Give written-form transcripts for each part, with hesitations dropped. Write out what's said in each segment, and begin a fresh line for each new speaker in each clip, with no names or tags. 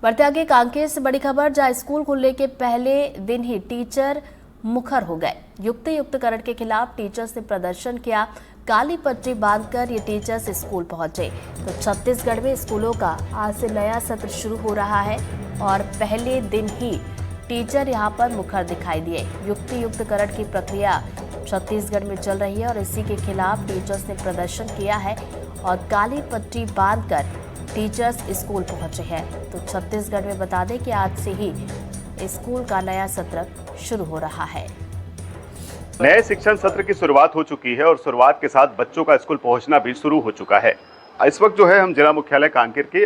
बढ़ते आगे कांकेर से बड़ी खबर, जहां स्कूल खुलने के पहले दिन ही टीचर मुखर हो गए। युक्तिकरण के खिलाफ टीचर्स ने प्रदर्शन किया। काली पट्टी बांधकर ये टीचर्स स्कूल पहुंचे। तो छत्तीसगढ़ में स्कूलों का आज से नया सत्र शुरू हो रहा है और पहले दिन ही टीचर यहां पर मुखर दिखाई दिए। युक्तिकरण की प्रक्रिया छत्तीसगढ़ में चल रही है और इसी के खिलाफ टीचर्स ने प्रदर्शन किया है और काली पट्टी बांधकर टीचर्स स्कूल पहुंचे हैं। तो छत्तीसगढ़ में बता दें कि आज से ही स्कूल का नया सत्र शुरू हो रहा है।
नए शिक्षण सत्र की शुरुआत हो चुकी है और शुरुआत के साथ बच्चों का स्कूल पहुंचना भी शुरू हो चुका है। इस वक्त जो है हम जिला मुख्यालय कांकेर के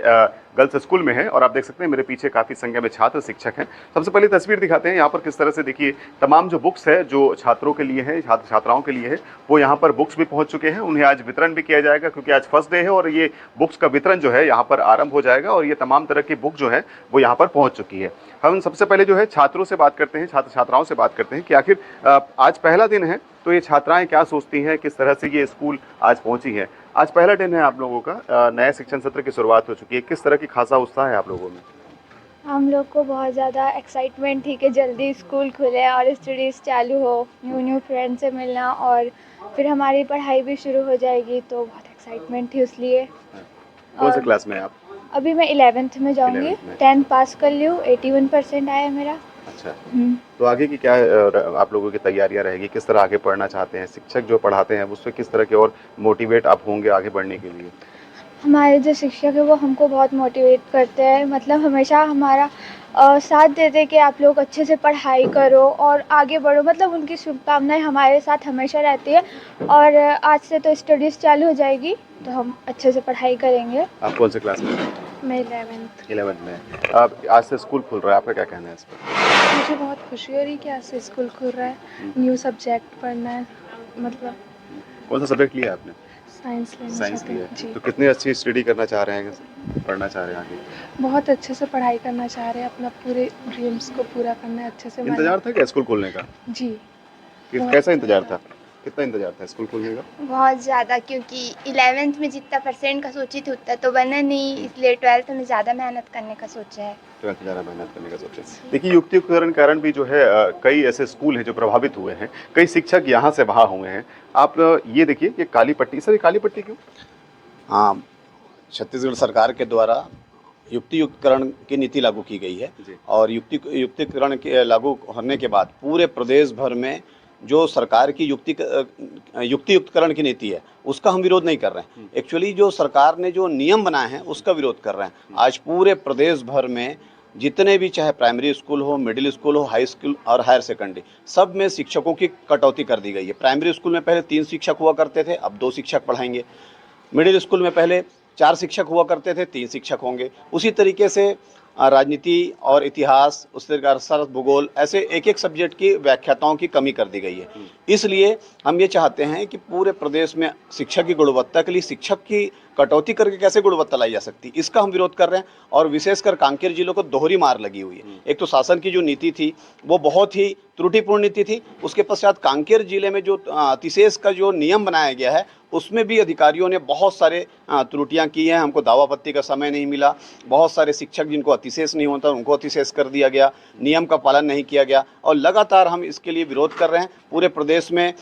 गर्ल्स स्कूल में हैं और आप देख सकते हैं मेरे पीछे काफ़ी संख्या में छात्र शिक्षक हैं। सबसे पहले तस्वीर दिखाते हैं यहाँ पर किस तरह से, देखिए तमाम जो बुक्स है जो छात्रों के लिए है, छात्र छात्राओं के लिए है, वो यहाँ पर बुक्स भी पहुँच चुके हैं। उन्हें आज वितरण भी किया जाएगा क्योंकि आज फर्स्ट डे है और ये बुक्स का वितरण जो है यहाँ पर आरंभ हो जाएगा और ये तमाम तरह की बुक जो है वो यहाँ पर पहुँच चुकी है। हम सबसे पहले जो है छात्रों से बात करते हैं, छात्र छात्राओं से बात करते हैं कि आखिर आज पहला दिन है तो ये छात्राएं क्या सोचती हैं, किस तरह से ये स्कूल आज पहुंची है। आज पहला दिन है आप लोगों का, नए शिक्षण सत्र की शुरुआत हो चुकी है, किस तरह की खासा उत्साह है आप लोगों में?
हम लोग को बहुत ज़्यादा एक्साइटमेंट थी कि जल्दी स्कूल खुले और स्टडीज़ चालू हो, न्यू फ्रेंड से मिलना और फिर हमारी पढ़ाई भी शुरू हो जाएगी, तो बहुत एक्साइटमेंट थी उसलिए।
कौन से क्लास में आप?
अभी मैं 11th में जाऊंगी। 10th पास कर ली हूँ, 81% आया मेरा।
अच्छा, तो आगे की क्या आप लोगों की तैयारियां रहेगी, किस तरह आगे पढ़ना चाहते हैं? शिक्षक जो पढ़ाते हैं उससे किस तरह के और मोटिवेट आप होंगे आगे बढ़ने के लिए?
हमारे जो शिक्षक है वो हमको बहुत मोटिवेट करते हैं, मतलब हमेशा हमारा साथ देते हैं कि आप लोग अच्छे से पढ़ाई करो और आगे बढ़ो, मतलब उनकी शुभकामनाएं हमारे साथ हमेशा रहती है। और आज से तो स्टडीज़ चालू हो जाएगी तो हम अच्छे से पढ़ाई करेंगे।
आप कौन से क्लास में?
मैं 11th
में। अब आज से स्कूल खुल रहा है, आपका क्या कहना है इस पर?
मुझे बहुत खुशी हो रही है कि आज से स्कूल खुल रहा है, न्यू सब्जेक्ट पढ़ना है। मतलब
कौन सा सब्जेक्ट लिया आपने?
साइंस लिया जी।
तो कितनी अच्छी स्टडी करना चाह रहे हैं, पढ़ना चाह रहे हैं आगे?
बहुत अच्छे से पढ़ाई करना चाह रहे हैं, अपना पूरे ड्रीम्स को पूरा करना है अच्छे से।
इंतजार था क्या स्कूल खोलने का?
जी।
कैसा इंतजार था, कितना इंतजार था स्कूल खोलने का?
बहुत ज़्यादा, क्योंकि 11th में जितना परसेंट का सोची थी उतना तो बना नहीं, इसलिए 12th में ज़्यादा मेहनत करने का सोचा है।
12th ज़्यादा मेहनत करने का सोचा है। देखिए युक्तिकरण कारण भी जो है कई ऐसे स्कूल हैं जो प्रभावित हुए हैं, कई शिक्षक यहाँ से बाहर हुए हैं। आप ये देखिए कि काली पट्टी, सर ये काली पट्टी क्यों?
हाँ, छत्तीसगढ़ सरकार के द्वारा युक्तिकरण की नीति लागू की गई है और युक्तिकरण के लागू होने के बाद पूरे प्रदेश भर में जो सरकार की युक्तिकरण की नीति है उसका हम विरोध नहीं कर रहे हैं। एक्चुअली जो सरकार ने जो नियम बनाए हैं उसका विरोध कर रहे हैं। आज पूरे प्रदेश भर में जितने भी, चाहे प्राइमरी स्कूल हो, मिडिल स्कूल हो, हाई स्कूल और हायर सेकेंडरी, सब में शिक्षकों की कटौती कर दी गई है। प्राइमरी स्कूल में पहले 3 शिक्षक हुआ करते थे, अब 2 शिक्षक पढ़ाएंगे। मिडिल स्कूल में पहले 4 शिक्षक हुआ करते थे, 3 शिक्षक होंगे। उसी तरीके से राजनीति और इतिहास, उस तरह भूगोल, ऐसे एक सब्जेक्ट की व्याख्याताओं की कमी कर दी गई है। इसलिए हम ये चाहते हैं कि पूरे प्रदेश में शिक्षा की गुणवत्ता के लिए शिक्षक की कटौती करके कैसे गुणवत्ता लाई जा सकती, इसका हम विरोध कर रहे हैं। और विशेषकर कांकेर जिलों को दोहरी मार लगी हुई है। एक तो शासन की जो नीति थी वो बहुत ही त्रुटिपूर्ण नीति थी, उसके पश्चात कांकेर जिले में जो अतिशेष का जो नियम बनाया गया है उसमें भी अधिकारियों ने बहुत सारे त्रुटियां की हैं। हमको दावापत्ती का समय नहीं मिला, बहुत सारे शिक्षक जिनको अतिशेष नहीं होता उनको अतिशेष कर दिया गया, नियम का पालन नहीं किया गया और लगातार हम इसके लिए विरोध कर रहे हैं। पूरे प्रदेश में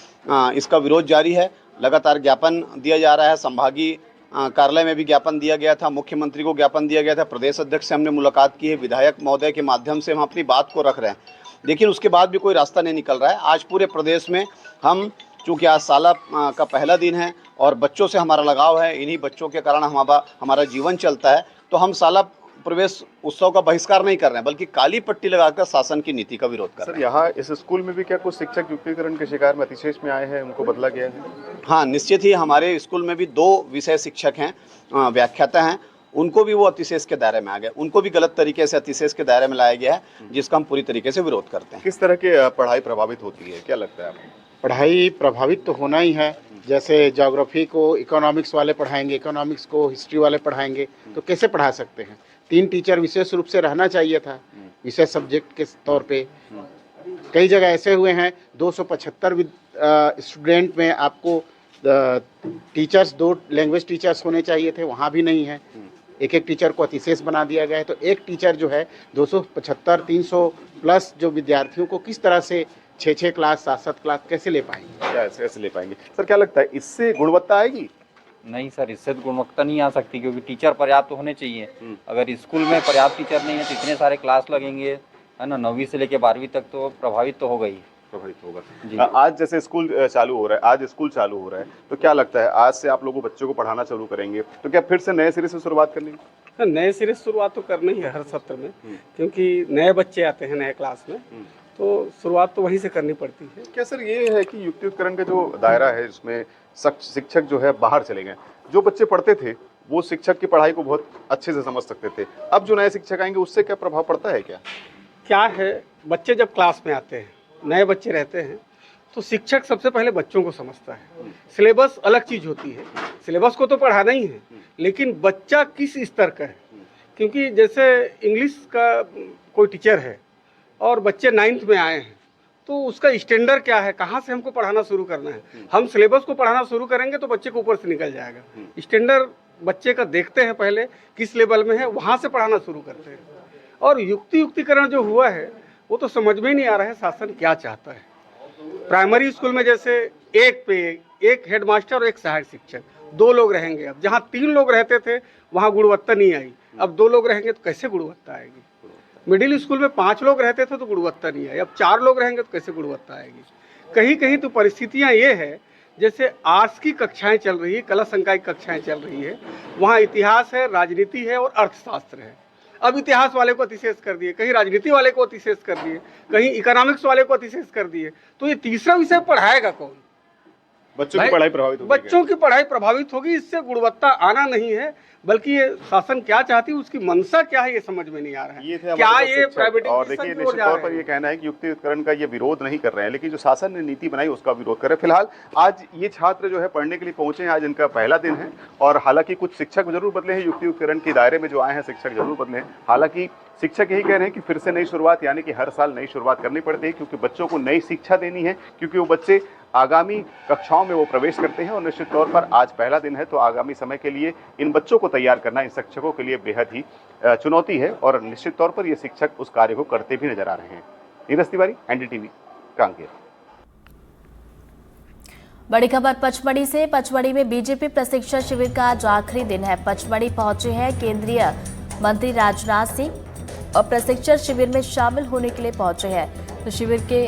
इसका विरोध जारी है, लगातार ज्ञापन दिया जा रहा है। संभागीय कार्यालय में भी ज्ञापन दिया गया था, मुख्यमंत्री को ज्ञापन दिया गया था, प्रदेश अध्यक्ष से हमने मुलाकात की है, विधायक महोदय के माध्यम से हम अपनी बात को रख रहे हैं, लेकिन उसके बाद भी कोई रास्ता नहीं निकल रहा है। आज पूरे प्रदेश में हम, चूँकि आज साल का पहला दिन है और बच्चों से हमारा लगाव है, इन्हीं बच्चों के कारण हमारा जीवन चलता है, तो हम साला प्रवेश उत्सव का बहिष्कार नहीं कर रहे हैं बल्कि काली पट्टी लगाकर शासन की नीति का विरोध कर रहे हैं।
सर यहाँ इस स्कूल में भी क्या कुछ शिक्षक युक्तिकरण के शिकार में अतिशेष में आए हैं, उनको बदला गया है?
हाँ, निश्चित ही हमारे स्कूल में भी 2 विषय शिक्षक हैं, व्याख्याता हैं, उनको भी वो अतिशेष के दायरे में आ गए, उनको भी गलत तरीके से अतिशेष के दायरे में लाया गया है, जिसका हम पूरी तरीके से विरोध करते हैं।
किस तरह की पढ़ाई प्रभावित होती है, क्या लगता है आपको?
पढ़ाई प्रभावित तो होना ही है। जैसे ज्योग्राफी को इकोनॉमिक्स वाले पढ़ाएंगे, इकोनॉमिक्स को हिस्ट्री वाले पढ़ाएंगे, तो कैसे पढ़ा सकते हैं? 3 टीचर विशेष रूप से रहना चाहिए था विशेष सब्जेक्ट के तौर पे। कई जगह ऐसे हुए हैं 275 स्टूडेंट में आपको टीचर्स 2 लैंग्वेज टीचर्स होने चाहिए थे, वहाँ भी नहीं है। एक एक टीचर को अतिशेष बना दिया गया है। तो एक टीचर जो है 275 300 प्लस जो विद्यार्थियों को किस तरह से 6-6 क्लास 7-7 क्लास कैसे ले पाएंगे?
कैसे ले पाएंगे सर? क्या लगता है इससे गुणवत्ता आएगी?
नहीं सर, इससे तो गुणवत्ता नहीं आ सकती, क्योंकि टीचर पर्याप्त होने चाहिए। अगर स्कूल में पर्याप्त टीचर नहीं है तो इतने सारे क्लास लगेंगे, है ना, 9वीं से लेकर 12वीं तक तो प्रभावित तो होगा ही।
प्रभावित होगा। आज जैसे स्कूल चालू हो रहा है, आज स्कूल चालू हो रहा है, तो क्या लगता है आज से आप लोगों बच्चों को पढ़ाना शुरू करेंगे तो क्या फिर से नए सिरे से शुरुआत करनी है?
नए सिरे से शुरुआत तो करनी है हर सत्र में, क्योंकि नए बच्चे आते हैं नए क्लास में, तो शुरुआत तो वहीं से करनी पड़ती है।
क्या सर ये है कि युक्तियुक्तकरण का जो दायरा है जिसमें शिक्षक जो है बाहर चले गए, जो बच्चे पढ़ते थे वो शिक्षक की पढ़ाई को बहुत अच्छे से समझ सकते थे, अब जो नए शिक्षक आएंगे उससे क्या प्रभाव पड़ता है? क्या
है, बच्चे जब क्लास में आते हैं, नए बच्चे रहते हैं, तो शिक्षक सबसे पहले बच्चों को समझता है। सिलेबस अलग चीज़ होती है, सिलेबस को तो पढ़ाना ही है, लेकिन बच्चा किस स्तर का है, क्योंकि जैसे इंग्लिश का कोई टीचर है और बच्चे 9th में आए हैं, तो उसका स्टैंडर्ड क्या है, कहाँ से हमको पढ़ाना शुरू करना है। हम सिलेबस को पढ़ाना शुरू करेंगे तो बच्चे को ऊपर से निकल जाएगा। स्टैंडर्ड बच्चे का देखते हैं पहले किस लेवल में है, वहाँ से पढ़ाना शुरू करते हैं। और युक्तिकरण जो हुआ है वो तो समझ में नहीं आ रहा है शासन क्या चाहता है। प्राइमरी स्कूल में जैसे एक हेडमास्टर और एक सहायक शिक्षक, 2 लोग रहेंगे। अब जहाँ 3 लोग रहते थे वहाँ गुणवत्ता नहीं आई, अब 2 लोग रहेंगे तो कैसे गुणवत्ता आएगी। मिडिल स्कूल में 5 लोग रहते थे तो गुणवत्ता नहीं आई, अब 4 लोग रहेंगे तो कैसे गुणवत्ता आएगी। कहीं कहीं तो परिस्थितियाँ ये है, जैसे आर्ट्स की कक्षाएं चल रही है, कला संकाय की कक्षाएं चल रही है, वहाँ इतिहास है, राजनीति है और अर्थशास्त्र है। अब इतिहास वाले को अतिशेष कर दिए, कहीं राजनीति वाले को अतिशेष कर दिए, कहीं इकोनॉमिक्स वाले को अतिशेष कर दिए, तो ये तीसरा विषय पढ़ाएगा कौन?
बच्चों की पढ़ाई प्रभावित होगी।
बच्चों की पढ़ाई प्रभावित होगी, इससे गुणवत्ता आना नहीं है, बल्कि ये शासन क्या चाहती है, उसकी मंशा क्या है, ये समझ में नहीं आ रहा है।
ये थे
क्या ये प्राइवेट?
और देखिए निश्चित तौर पर ये कहना है कि युक्तियुक्तकरण का ये विरोध नहीं कर रहे हैं, लेकिन जो शासन ने नीति बनाई उसका विरोध कर रहे हैं। फिलहाल आज ये छात्र जो है पढ़ने के लिए पहुंचे हैं, आज इनका पहला दिन है, और हालांकि कुछ शिक्षक जरूर बदले हैं, युक्तियुक्तकरण के दायरे में जो आए हैं शिक्षक जरूर बदले हैं। हालांकि शिक्षक यही कह रहे हैं कि फिर से नई शुरुआत, यानी कि हर साल नई शुरुआत करनी पड़ती है, क्योंकि बच्चों को नई शिक्षा देनी है, क्योंकि वो बच्चे आगामी कक्षाओं में वो प्रवेश करते हैं। और निश्चित तौर पर आज पहला दिन है, तो आगामी समय के लिए इन बच्चों को तैयार करना इन शिक्षकों के लिए बेहद ही चुनौती है, और निश्चित तौर पर ये शिक्षक उस कार्य को करते भी नजर आ रहे हैं। नीरज तिवारी, NDTV, कांकेर।
बड़ी खबर पचमढ़ी से। पचमढ़ी में बीजेपी प्रशिक्षण शिविर का आज आखिरी दिन है। पचमढ़ी पहुंचे हैं केंद्रीय मंत्री राजनाथ सिंह और प्रशिक्षण शिविर में शामिल होने के लिए पहुंचे हैं। तो शिविर के